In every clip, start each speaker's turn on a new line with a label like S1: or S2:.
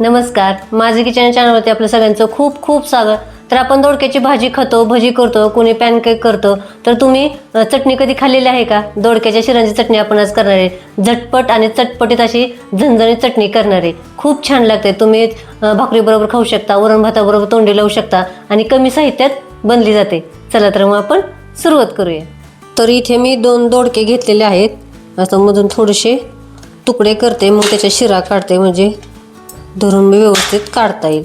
S1: नमस्कार, माझे किचन चॅनलवरती आपलं सगळ्यांचं खूप खूप स्वागत. तर आपण दोडक्याची भाजी खातो, भजी करतो, कोणी पॅनकेक करतो. तर तुम्ही चटणी कधी खाल्लेली आहे का? दोडक्याच्या शिरांची चटणी आपण आज करणार आहे. झटपट आणि चटपटीत अशी झणझणीत चटणी करणार आहे. खूप छान लागते. तुम्ही भाकरी बरोबर खाऊ शकता, वरण भाताबरोबर तोंडी लावू शकता आणि कमी साहित्यात बनली जाते. चला तर मग आपण सुरुवात करूया. तर इथे मी 2 दोडके घेतलेले आहेत. आता मधून थोडेसे तुकडे करते, मग त्याच्या शिरा काढते, म्हणजे धरून मी व्यवस्थित काढता येईल.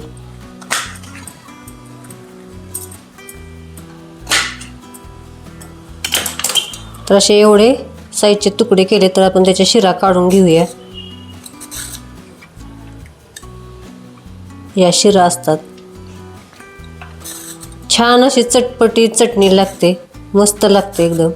S1: तर असे एवढे साईजचे तुकडे केले तर आपण त्याच्या शिरा काढून घेऊया. या शिरा असतात. छान अशी चटपटी चटणी लागते, मस्त लागते एकदम.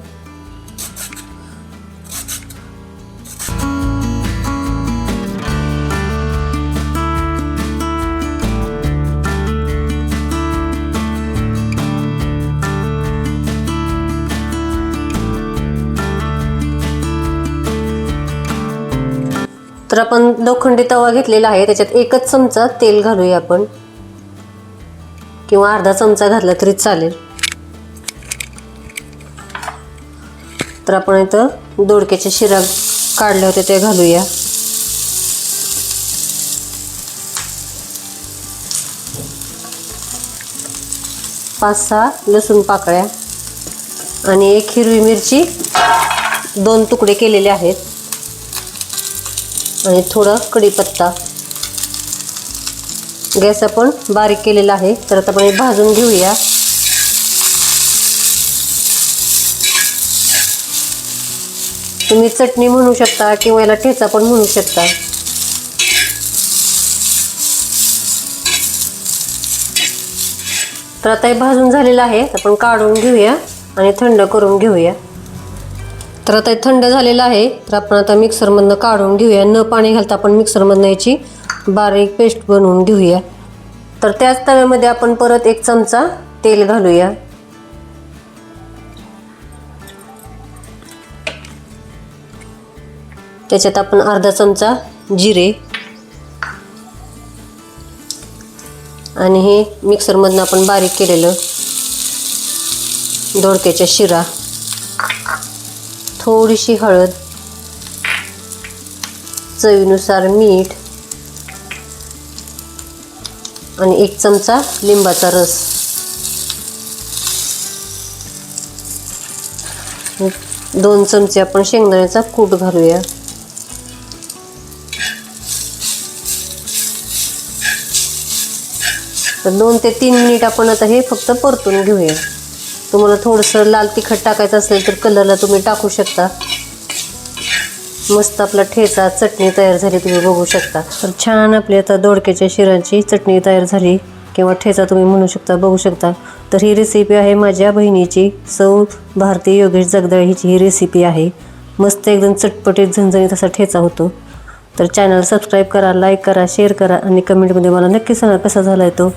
S1: तर आपण लोखंडी तवा घेतलेला आहे, त्याच्यात 1च चमचा तेल घालूया आपण, किंवा अर्धा चमचा घातला तरी चालेल. तर आपण इथं दोडक्याच्या शिरा काढल्या होत्या ते घालूया. पाच 6 लसूण पाकळ्या आणि 1 हिरवी मिरची 2 तुकडे केलेले आहेत आणि थोडा कढीपत्ता. गॅस आपण बारीक केलेला आहे. तर आता आपण हे भाजून घेऊया. तुम्ही चटणी म्हणू शकता किंवा याला ठेचा पण म्हणू शकता. तर आता हे भाजून झालेलं आहे. आपण काढून घेऊया आणि थंड करून घेऊया. तर आता थंड झालेलं आहे. तर आपण आता मिक्सरमधनं काढून घेऊया. न पाणी घालता आपण मिक्सरमधनं याची बारीक पेस्ट बनवून घेऊया. तर त्याच तव्यामध्ये आपण परत 1 चमचा तेल घालूया. त्याच्यात आपण अर्धा चमचा जिरे आणि हे मिक्सरमधनं आपण बारीक केलेलं दोडक्याच्या शिरा, थोडीशी हळद, चवीनुसार मीठ आणि 1 चमचा लिंबाचा रस. 2 चमचे आपण शेंगदाण्याचा कूट घालूया. तर 2 ते 3 मिनिट आपण आता हे फक्त परतून घेऊया. तुम्हाला थोडंसं लाल तिखट टाकायचं असेल तर कलरला तुम्ही टाकू शकता. मस्त आपला ठेचा चटणी तयार झाली, तुम्ही बघू शकता. तर छान आपली आता दोडक्याच्या शिरांची चटणी तयार झाली, किंवा ठेचा तुम्ही म्हणू शकता, बघू शकता. तर ही रेसिपी आहे माझ्या बहिणीची, सौ भारती योगेश जगदाळे हिची ही रेसिपी आहे. मस्त एकदम चटपटीत झणझणीत असा ठेचा होतो. तर चॅनल सबस्क्राईब करा, लाईक करा, शेअर करा आणि कमेंटमध्ये मला नक्की सांगा कसा झाला आहे तो.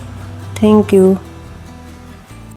S1: थँक्यू.